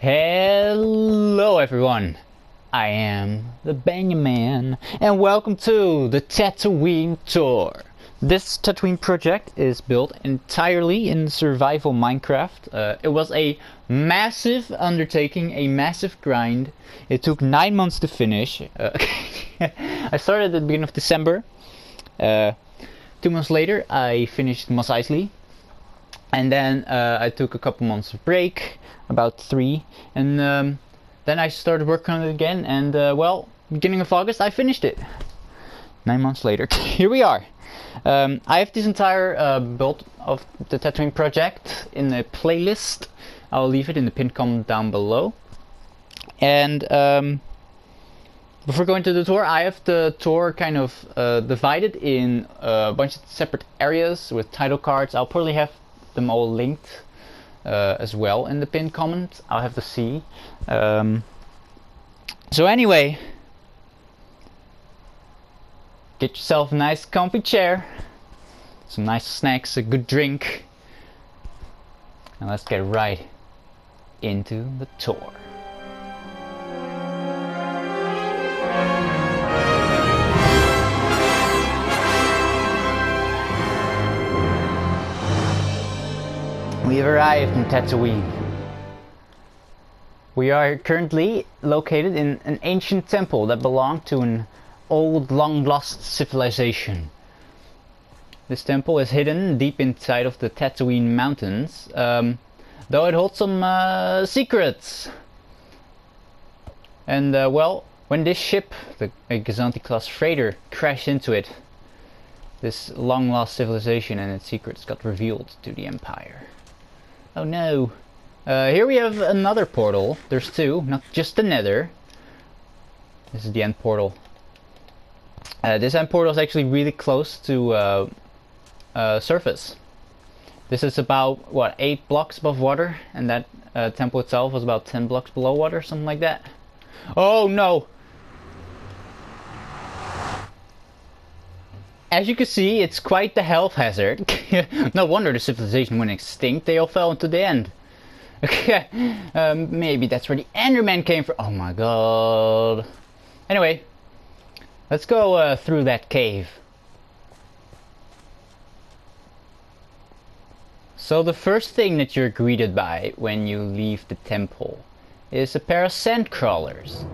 Hello everyone, I am the Banyaman and welcome to the Tatooine tour. This Tatooine project is built entirely in survival Minecraft. It was a massive undertaking, a massive grind. It took 9 months to finish. I started at the beginning of December. 2 months later I finished Mos Eisley. And then I took a couple months of break, about 3, and then I started working on it again, and well, beginning of August I finished it. 9 months later, here we are. I have this entire build of the Tatooine project in a playlist. I'll leave it in the pinned comment down below. And before going to the tour, I have the tour kind of divided in a bunch of separate areas with title cards. I'll probably have them all linked as well in the pinned comment. I'll have to see. So anyway, get yourself a nice comfy chair, some nice snacks, a good drink, and let's get right into the tour. We've arrived in Tatooine. We are currently located in an ancient temple that belonged to an old, long-lost civilization. This temple is hidden deep inside of the Tatooine mountains, though it holds some secrets. And well, when this ship, the Gazanti-class freighter, crashed into it, this long-lost civilization and its secrets got revealed to the Empire. Oh no. Here we have another portal. There's two, not just the nether. This is the end portal. This end portal is actually really close to surface. This is about, what, 8 blocks above water, and that temple itself was about 10 blocks below water, something like that. Oh no! As you can see, it's quite the health hazard. No wonder the civilization went extinct, they all fell into the end. Maybe that's where the Enderman came from. Oh my god. Anyway, let's go through that cave. So the first thing that you're greeted by when you leave the temple is a pair of sandcrawlers.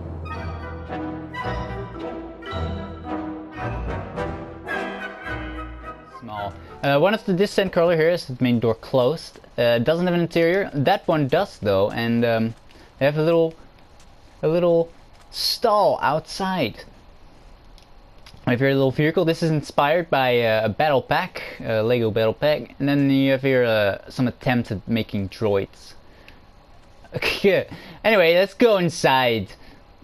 One of this sandcrawler here is the main door closed. Doesn't have an interior. That one does though, and they have a little stall outside. I have here a little vehicle. This is inspired by a battle pack, a Lego battle pack, and then you have here some attempts at making droids. Okay. Anyway, let's go inside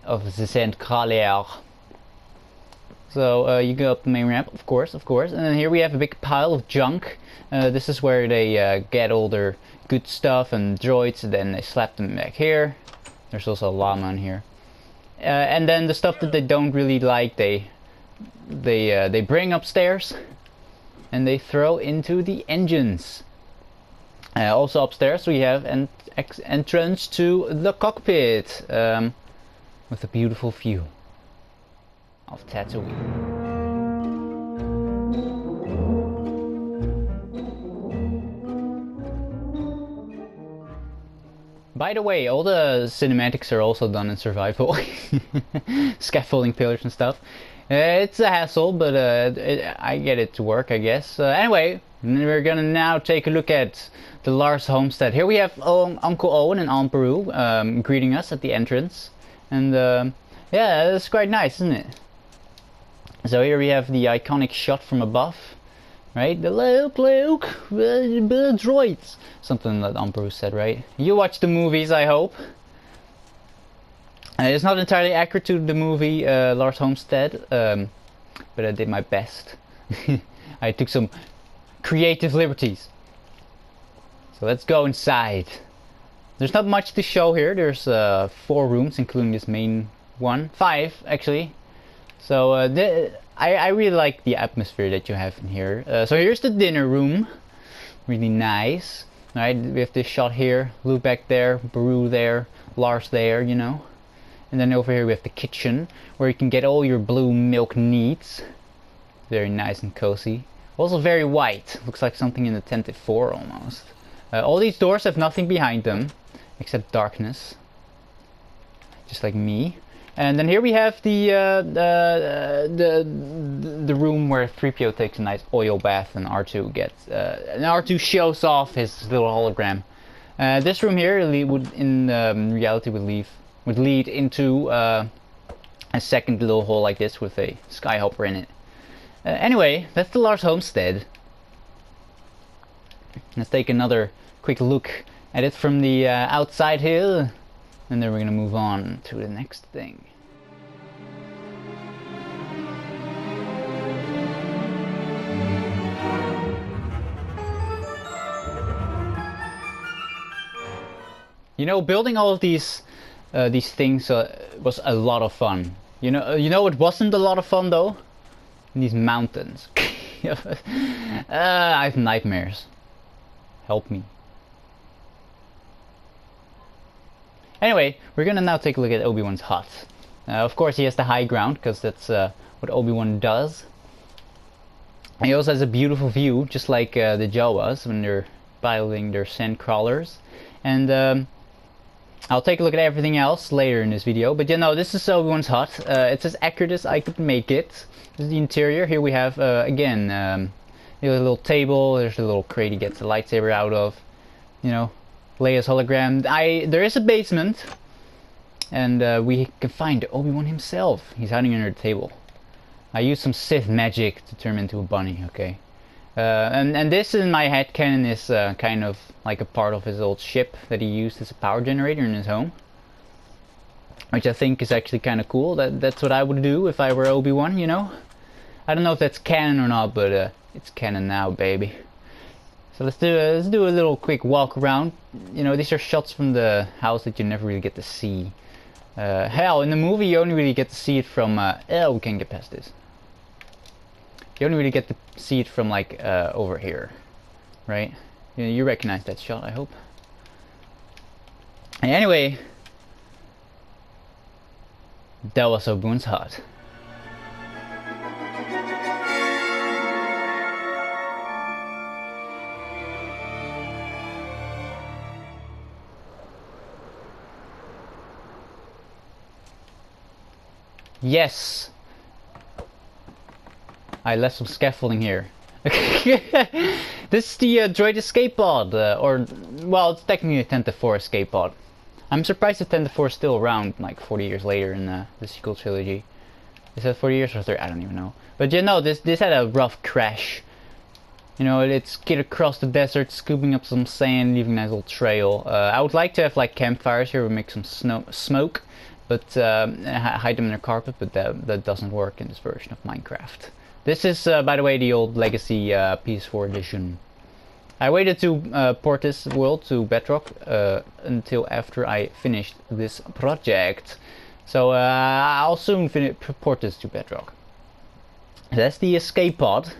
of the sandcrawler. So you go up the main ramp, of course, and then here we have a big pile of junk. This is where they get all their good stuff and droids, and then they slap them back here. There's also a llama in here. And then the stuff that they don't really like, they bring upstairs, and they throw into the engines. Also upstairs we have an entrance to the cockpit, with a beautiful view of Tatooine. By the way, all the cinematics are also done in survival. Scaffolding pillars and stuff. It's a hassle, but I get it to work, I guess. Anyway, we're gonna now take a look at the Lars Homestead. Here we have Uncle Owen and Aunt Beru greeting us at the entrance. And yeah, it's quite nice, isn't it? So here we have the iconic shot from above, right? The Luke, droids. Something that Aunt Beru said, right? You watch the movies, I hope. It's not entirely accurate to the movie Lars Homestead, but I did my best. I took some creative liberties. So let's go inside. There's not much to show here. There's 4 rooms, including this main one. 5, actually. So I really like the atmosphere that you have in here. So here's the dinner room. Really nice. Right, we have this shot here. Luke back there, Beru there, Lars there, you know. And then over here we have the kitchen, where you can get all your blue milk needs. Very nice and cozy. Also very white. Looks like something in the Tent 4 almost. All these doors have nothing behind them, except darkness. Just like me. And then here we have the room where 3PO takes a nice oil bath and R2 gets and R2 shows off his little hologram. This room here would, in reality, would lead into a second little hole like this with a skyhopper in it. Anyway, that's the Lars Homestead. Let's take another quick look at it from the outside here. And then we're gonna move on to the next thing. You know, building all of these things was a lot of fun. You know, it wasn't a lot of fun though. These mountains. I have nightmares. Help me. Anyway, we're gonna now take a look at Obi-Wan's hut. Of course he has the high ground, because that's what Obi-Wan does. He also has a beautiful view, just like the Jawas when they're piloting their sandcrawlers. And I'll take a look at everything else later in this video. But you know, this is Obi-Wan's hut. It's as accurate as I could make it. This is the interior. Here we have, again, a little table. There's a little crate he gets the lightsaber out of. You know. Leia's hologram. There is a basement, and we can find Obi-Wan himself. He's hiding under the table. I used some Sith magic to turn him into a bunny. Okay, and this in my headcanon is kind of like a part of his old ship that he used as a power generator in his home, which I think is actually kind of cool. That's what I would do if I were Obi-Wan. You know, I don't know if that's canon or not, but it's canon now, baby. So let's do a little quick walk around. You know, these are shots from the house that you never really get to see. Hell, in the movie you only really get to see it from... we can't get past this. You only really get to see it from like over here, right? You recognize that shot, I hope. And anyway, that was Obi-Wan's hut. Yes! I left some scaffolding here. This is the droid escape pod, or, well, it's technically a Tent 4 escape pod. I'm surprised the Tent 4 is still around, like 40 years later in the sequel trilogy. Is that 40 years or 30? I don't even know. But you know, this had a rough crash. You know, it skid across the desert, scooping up some sand, leaving a nice little trail. I would like to have like campfires here, would make some smoke. But hide them in their carpet, but that doesn't work in this version of Minecraft. This is, by the way, the old Legacy PS4 edition. I waited to port this world to Bedrock until after I finished this project. So I'll soon port this to Bedrock. That's the escape pod.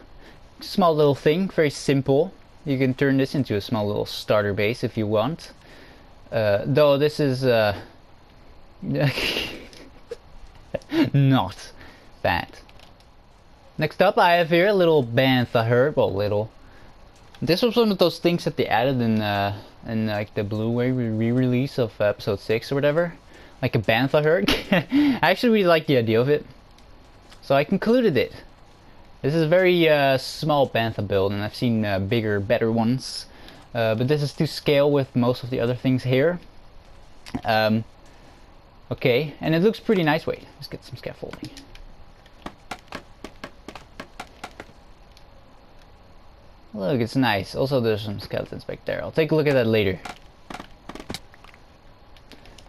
Small little thing, very simple. You can turn this into a small little starter base if you want. Though this is... not bad. Next up I have here a little Bantha herd. Well, little. This was one of those things that they added in like the Blu-ray re-release of episode 6 or whatever. Like a Bantha herd. I actually really like the idea of it. So I concluded it. This is a very small Bantha build, and I've seen bigger, better ones. But this is to scale with most of the other things here. Okay, and it looks pretty nice. Wait, let's get some scaffolding. Look, it's nice. Also, there's some skeletons back there. I'll take a look at that later.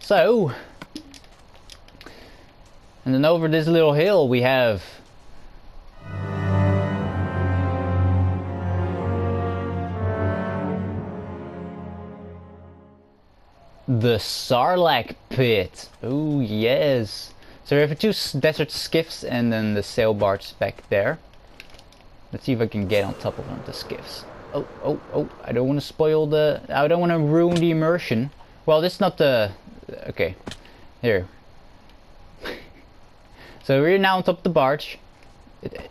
So, and then over this little hill we have the Sarlacc pit. Oh yes. So we have 2 desert skiffs and then the sail barge back there. Let's see if I can get on top of one of the skiffs. Oh, I don't want to spoil the... I don't want to ruin the immersion. Well, this is not the Okay, here. So we're now on top of the barge.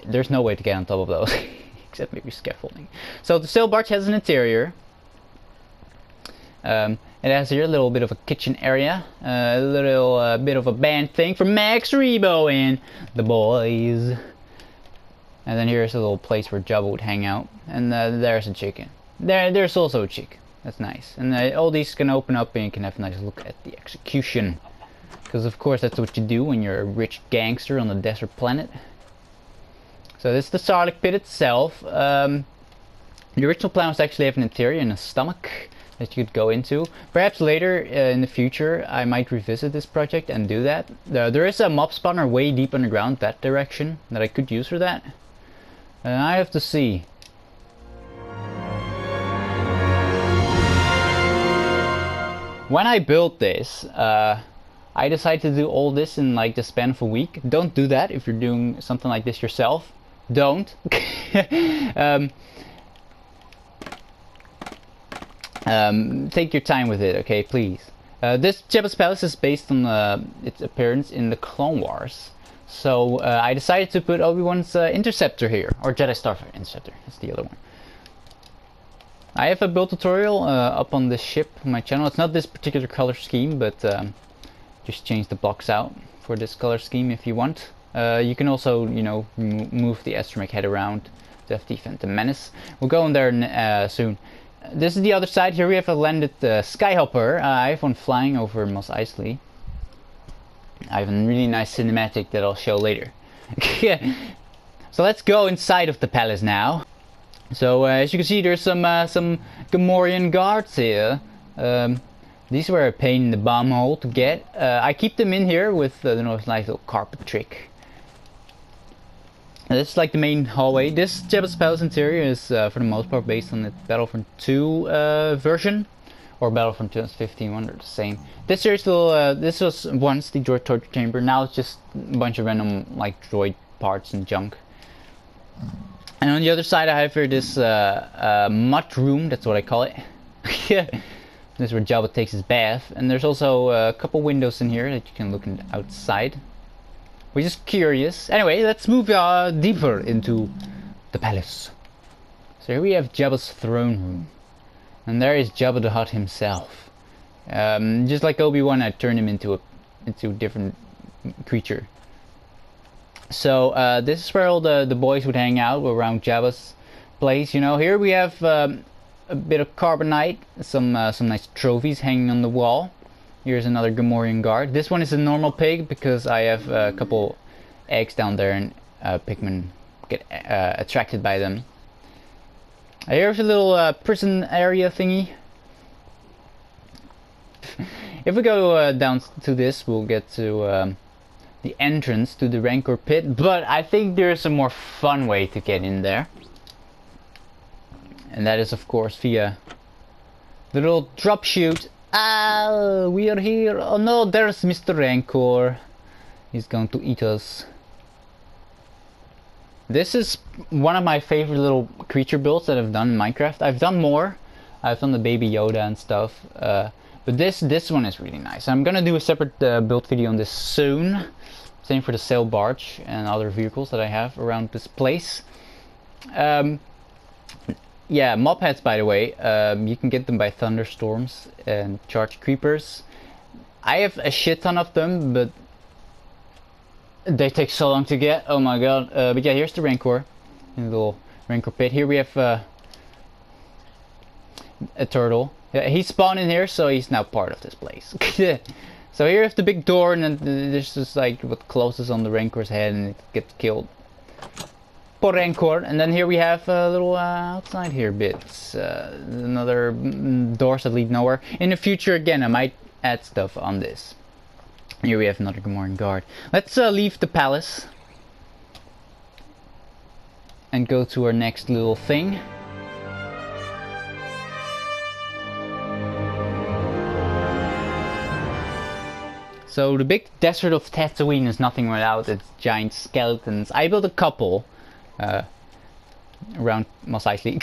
There's no way to get on top of those, except maybe scaffolding. So the sail barge has an interior. It has here a little bit of a kitchen area, a little bit of a band thing for Max Rebo and the boys. And then here's a little place where Jabba would hang out. And there's a chicken. There's also a chick. That's nice. And all these can open up and you can have a nice look at the execution. Because of course that's what you do when you're a rich gangster on a desert planet. So this is the Sarlacc pit itself. The original plan was to actually have an interior and a stomach that you could go into. Perhaps later in the future I might revisit this project and do that. There is a mob spawner way deep underground that direction that I could use for that. And I have to see. When I built this, I decided to do all this in like the span of a week. Don't do that if you're doing something like this yourself. Don't. Take your time with it, okay, please. This Jabba's palace is based on its appearance in the Clone Wars. So I decided to put Obi-Wan's interceptor here, or Jedi Starfighter interceptor. That's the other one. I have a build tutorial up on this ship on my channel. It's not this particular color scheme, but just change the blocks out for this color scheme if you want. You can also, you know, move the astromech head around to have the Phantom Menace. We'll go in there soon. This is the other side. Here we have a landed Skyhopper. I have one flying over Mos Eisley. I have a really nice cinematic that I'll show later. So let's go inside of the palace now. So as you can see, there's some Gamorrean guards here. These were a pain in the bum hole to get. I keep them in here with the nice little carpet trick. This is like the main hallway. This Jabba's palace interior is for the most part based on the Battlefront 2 version, or Battlefront 2015 one, they're the same. This here's this was once the droid torture chamber. Now it's just a bunch of random like droid parts and junk. And on the other side I have here this mud room, that's what I call it. This is where Jabba takes his bath, and there's also a couple windows in here that you can look outside. We're just curious. Anyway, let's move deeper into the palace. So here we have Jabba's throne room. And there is Jabba the Hutt himself. Just like Obi-Wan, I turned him into a different creature. So this is where all the boys would hang out around Jabba's place. You know, here we have a bit of carbonite, some nice trophies hanging on the wall. Here's another Gamorrean guard. This one is a normal pig because I have a couple eggs down there and pigmen get attracted by them. Here's a little prison area thingy. If we go down to this, we'll get to the entrance to the Rancor pit, but I think there's a more fun way to get in there. And that is of course via the little drop chute. Ah, we are here. Oh no, there's Mr. Rancor. He's going to eat us. This is one of my favorite little creature builds that I've done in Minecraft. I've done more. I've done the Baby Yoda and stuff. But this one is really nice. I'm gonna do a separate build video on this soon. Same for the sail barge and other vehicles that I have around this place. Yeah, mob heads, by the way, you can get them by thunderstorms and charged creepers. I have a shit ton of them, but they take so long to get. Oh my god. But yeah, here's the Rancor. In the little Rancor pit. Here we have a turtle. Yeah, he spawned in here, so he's now part of this place. So here we have the big door, and then there's just like what closes on the Rancor's head, and it gets killed. Poor Rancor. And then here we have a little outside here bits. Another doors that lead nowhere. In the future, again, I might add stuff on this. Here we have another Gamorrean guard. Let's leave the palace and go to our next little thing. So the big desert of Tatooine is nothing without its giant skeletons. I built a couple around Mos Eisley.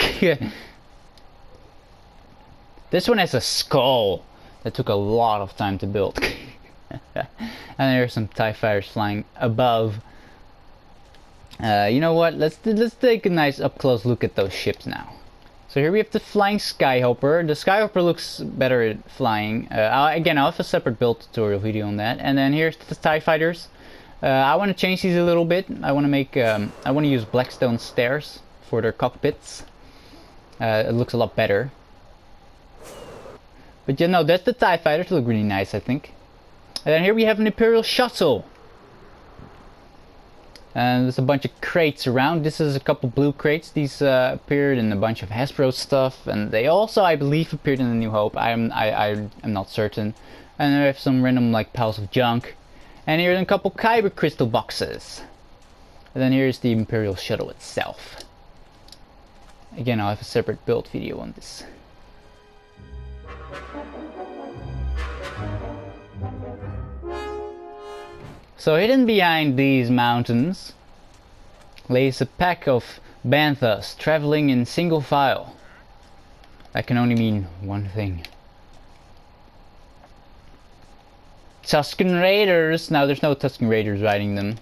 This one has a skull. That took a lot of time to build. And there's some TIE fighters flying above. You know what? Let's take a nice up close look at those ships now. So here we have the flying Skyhopper. The Skyhopper looks better at flying. Again, I'll have a separate build tutorial video on that. And then here's the TIE fighters. I want to change these a little bit. I want to make. I want to use Blackstone stairs for their cockpits. It looks a lot better. But you know, that's the TIE fighters. Look really nice, I think. And then here we have an Imperial shuttle. And there's a bunch of crates around. This is a couple blue crates. These appeared in a bunch of Hasbro stuff, and they also, I believe, appeared in the New Hope. I'm not certain. And I have some random like piles of junk. And here's a couple Kyber crystal boxes. And then here's the Imperial shuttle itself. Again, I'll have a separate build video on this. So hidden behind these mountains lays a pack of Banthas traveling in single file. That can only mean one thing. Tusken Raiders! Now there's no Tusken Raiders riding them.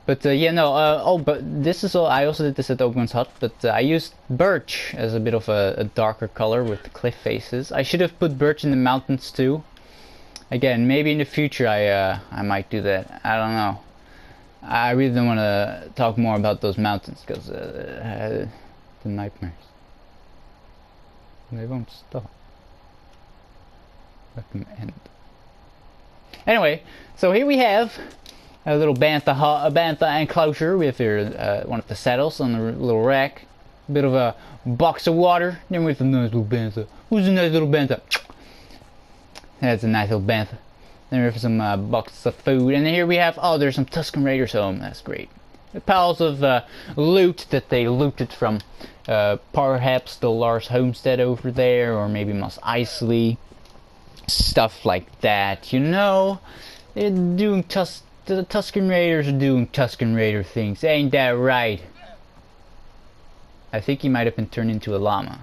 But yeah, no, oh, but this is all, I also did this at Obi-Wan's hut, but I used birch as a bit of a darker color with the cliff faces. I should have put birch in the mountains too. Again, maybe in the future I might do that. I don't know. I really don't want to talk more about those mountains because the nightmares. They won't stop. Let them end. Anyway, so here we have a little Bantha enclosure with here, one of the saddles on the little rack. A bit of a box of water. Then we have a nice little Bantha. Who's a nice little Bantha? That's a nice little Bantha. Then we have some boxes of food. And then here we have, oh, there's some Tusken Raiders home. That's great. The piles of loot that they looted from perhaps the Lars Homestead over there, or maybe Mos Eisley. Stuff like that, you know. They're doing the Tusken Raiders are doing Tusken Raider things. Ain't that right? I think he might have been turned into a llama.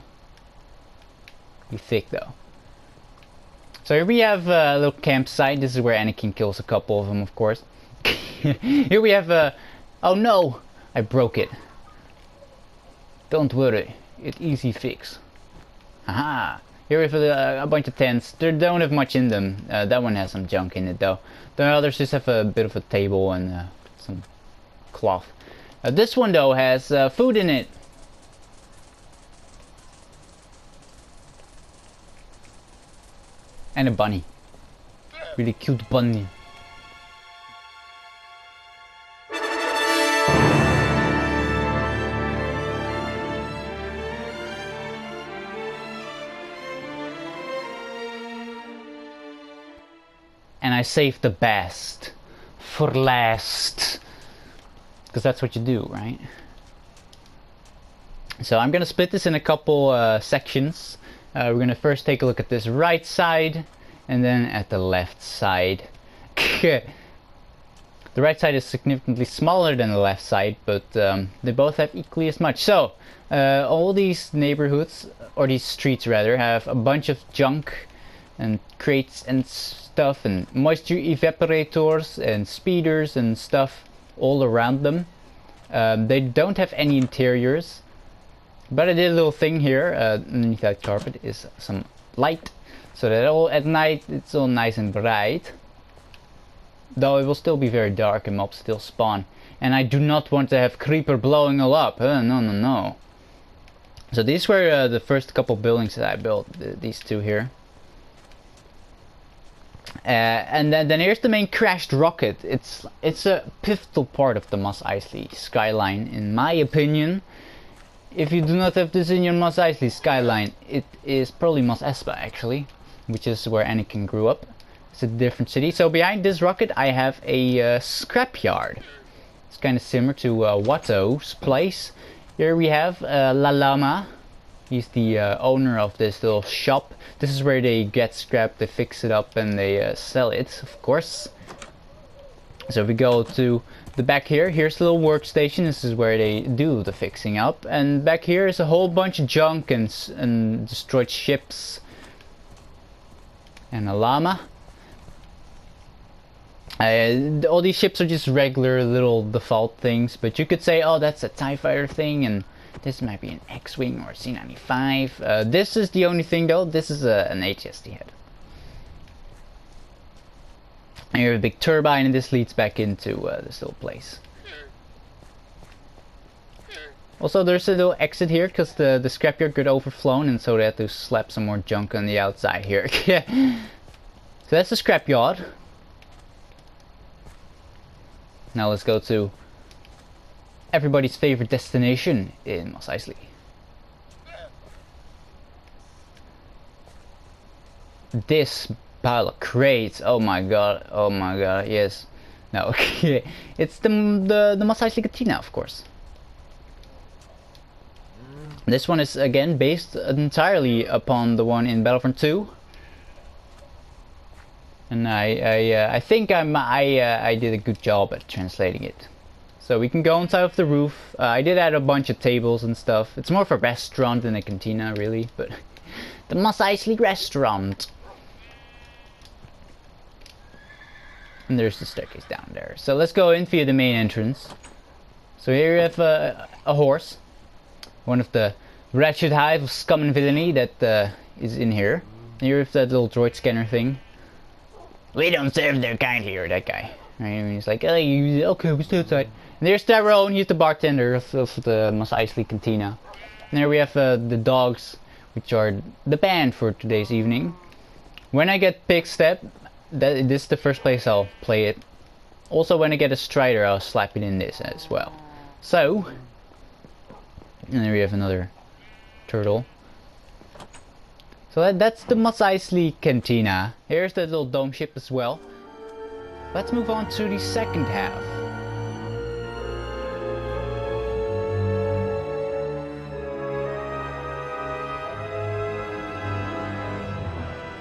You think though. So here we have a little campsite. This is where Anakin kills a couple of them, of course. Here we have a... oh no! I broke it. Don't worry. It's easy fix. Aha! Here we have a bunch of tents. They don't have much in them. That one has some junk in it though. The others just have a bit of a table and some cloth. This one though has food in it. And a bunny. Really cute bunny. And I saved the best for last. Because that's what you do, right? So I'm going to split this in a couple sections. We're going to first take a look at this right side, and then at the left side. The right side is significantly smaller than the left side, but they both have equally as much. So, all these neighborhoods, or these streets rather, have a bunch of junk and crates and stuff, and moisture evaporators and speeders and stuff all around them. They don't have any interiors. But I did a little thing here, underneath that carpet is some light, so that all at night it's all nice and bright. Though it will still be very dark and mobs still spawn. And I do not want to have creeper blowing all up, no. So these were the first couple buildings that I built, these two here. And then here's the main crashed rocket. It's a pivotal part of the Mos Eisley skyline, in my opinion. If you do not have this in your Mos Eisley skyline, it is probably Mos Espa actually, which is where Anakin grew up. It's a different city. So behind this rocket I have a scrapyard. It's kind of similar to Watto's place. Here we have La Llama. He's the owner of this little shop. This is where they get scrap, they fix it up, and they sell it, of course. So if we go to the back here, here's a little workstation. This is where they do the fixing up. And back here is a whole bunch of junk and destroyed ships, And a llama. All these ships are just regular little default things, but you could say, oh, that's a TIE fighter thing, and this might be an X-Wing or a C-95. This is the only thing though, this is an HST head. And you have a big turbine, and this leads back into this little place. Also, there's a little exit here, because the scrapyard got overflown, and so they had to slap some more junk on the outside here. So that's the scrapyard. Now let's go to everybody's favorite destination in Mos Eisley. This pile of crates, oh my god, yes. No, okay. It's the Mos Eisley Cantina, of course. This one is again based entirely upon the one in Battlefront 2. And I think I did a good job at translating it. So we can go on top of the roof. I did add a bunch of tables and stuff. It's more of a restaurant than a cantina, really, but the Mos Eisley restaurant. And there's the staircase down there. So let's go in via the main entrance. So here you have a horse, one of the wretched hive of scum and villainy that is in here. And here you have that little droid scanner thing. We don't serve their kindly, or that guy. Right? And he's like, hey, okay, we stay outside. And there's Tyrone, he's the bartender of the Mos Eisley Cantina. And there we have the dogs, which are the band for today's evening. When I get Pig Step, this is the first place I'll play it. Also, when I get a Strider, I'll slap it in this as well. So, and there we have another turtle. So that's the Mos Eisley Cantina. Here's the little dome ship as well. Let's move on to the second half.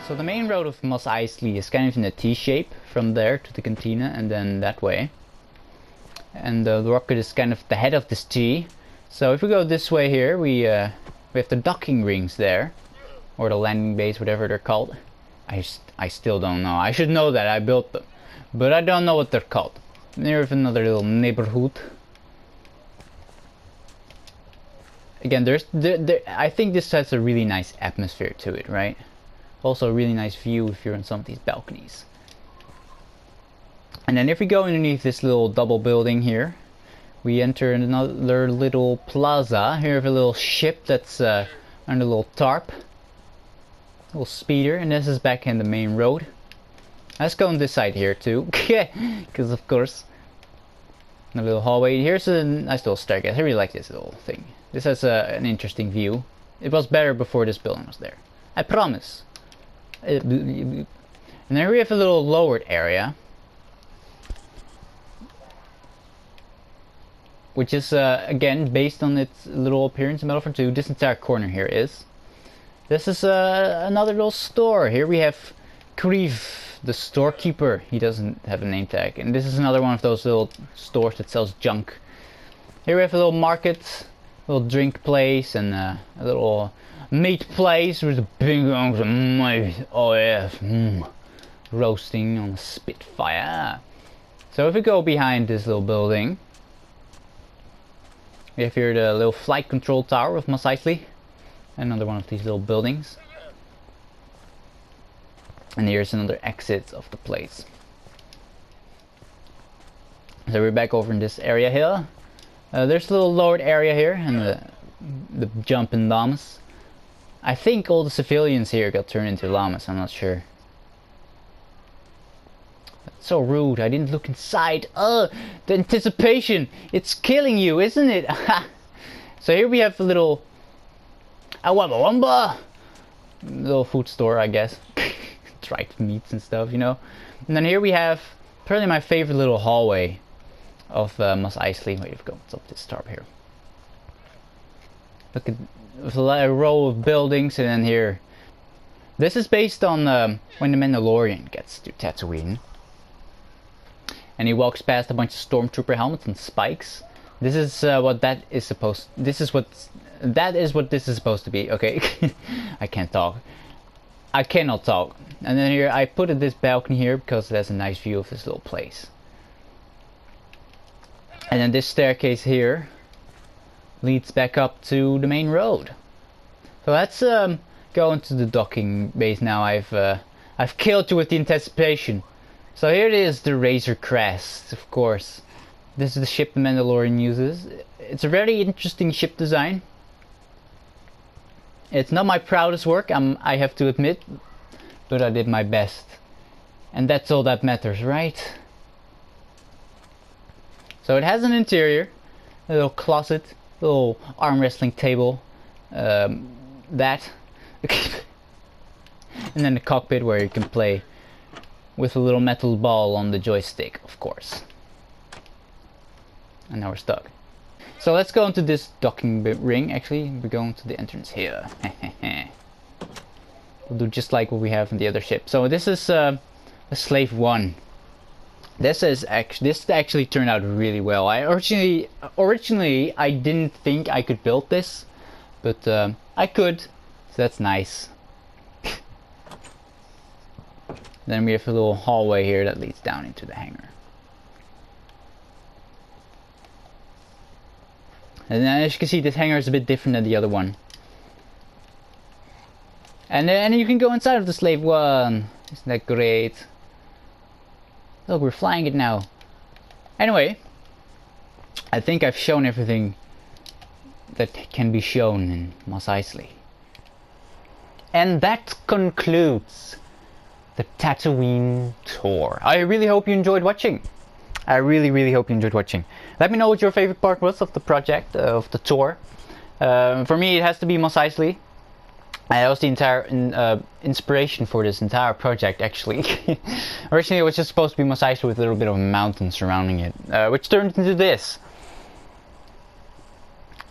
So the main road of Mos Eisley is kind of in a T shape from there to the cantina and then that way. And the rocket is kind of the head of this T. So if we go this way here, we have the docking rings there. Or the landing base, whatever they're called. I still don't know. I should know that, I built them. But I don't know what they're called. There's another little neighborhood. Again, I think this has a really nice atmosphere to it, right? Also a really nice view if you're on some of these balconies. And then if we go underneath this little double building here, we enter another little plaza. Here we have a little ship that's under a little tarp. Little speeder, and this is back in the main road. Let's go on this side here too, because of course. A little hallway. Here's a nice little staircase. I really like this little thing. This has an interesting view. It was better before this building was there. I promise. And there we have a little lowered area, which is again based on its little appearance in Battlefront 2. This entire corner here is. This is another little store. Here we have Kriv, the storekeeper. He doesn't have a name tag. And this is another one of those little stores that sells junk. Here we have a little market, a little drink place, and a little meat place with a big meat. Oh yeah, roasting on a spitfire. So if we go behind this little building, we have here the little flight control tower of Mos Eisley. Another one of these little buildings. And here's another exit of the place. So we're back over in this area here. There's a little lowered area here and the jumping llamas. I think all the civilians here got turned into llamas, I'm not sure. That's so rude, I didn't look inside. The anticipation, it's killing you, isn't it? So here we have a little Wamba little food store, I guess. Dried meats and stuff, you know. And then here we have probably my favorite little hallway of Mos Eisley. Wait, what's up this tarp here? Look at a row of buildings, and then here. This is based on when the Mandalorian gets to Tatooine, and he walks past a bunch of stormtrooper helmets and spikes. This is what that is supposed. This is what this is supposed to be. Okay, I can't talk. I cannot talk. And then here I put this balcony here because it has a nice view of this little place. And then this staircase here leads back up to the main road. So let's go into the docking base now. I've killed you with the anticipation. So here it is, the Razor Crest, of course. This is the ship the Mandalorian uses. It's a very interesting ship design. It's not my proudest work, I have to admit, but I did my best. And that's all that matters, right? So it has an interior, a little closet, a little arm wrestling table, that. And then the cockpit where you can play with a little metal ball on the joystick, of course. And now we're stuck. So let's go into this docking ring. Actually, we're going to the entrance here. We'll do just like what we have in the other ship. So this is a Slave 1. This actually turned out really well. Originally I didn't think I could build this, but I could, so that's nice. Then we have a little hallway here that leads down into the hangar. And then as you can see, this hangar is a bit different than the other one. And then you can go inside of the Slave 1. Isn't that great? Look, we're flying it now. Anyway, I think I've shown everything that can be shown in Mos Eisley. And that concludes the Tatooine tour. I really hope you enjoyed watching. I really hope you enjoyed watching. Let me know what your favorite part was of the project, of the tour. For me, it has to be Mos Eisley. That was the entire inspiration for this entire project, actually. Originally, it was just supposed to be Mos Eisley with a little bit of a mountain surrounding it, which turned into this.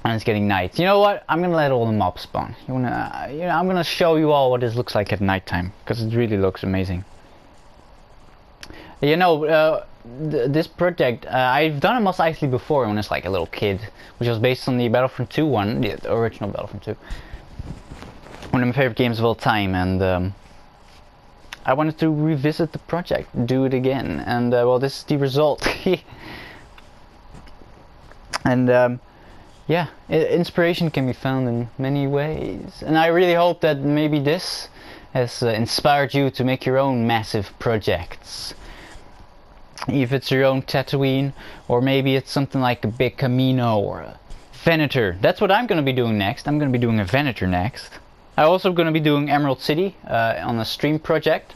And it's getting night. You know what? I'm gonna let all the mobs spawn. I'm gonna show you all what this looks like at nighttime, because it really looks amazing. You know, this project, I've done a Mos Eisley before when I was like a little kid, which was based on the Battlefront 2 one, the original Battlefront 2. One of my favorite games of all time, and I wanted to revisit the project, do it again, and well, this is the result. And yeah, inspiration can be found in many ways, and I really hope that maybe this has inspired you to make your own massive projects. If it's your own Tatooine, or maybe it's something like a big Camino or a Venator. That's what I'm going to be doing next. I'm going to be doing a Venator next. I'm also going to be doing Emerald City on a stream project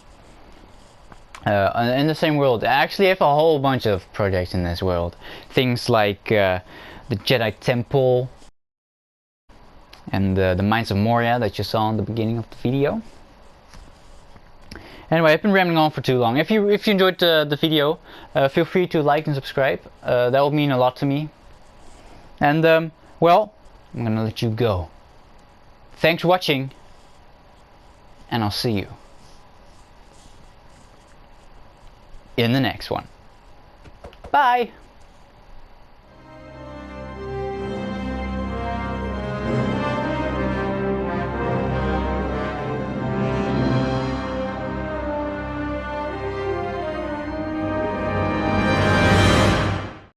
in the same world. I actually have a whole bunch of projects in this world. Things like the Jedi Temple and the Mines of Moria that you saw in the beginning of the video. Anyway, I've been rambling on for too long. If you enjoyed the video, feel free to like and subscribe. That would mean a lot to me. And well, I'm gonna let you go. Thanks for watching, and I'll see you in the next one. Bye!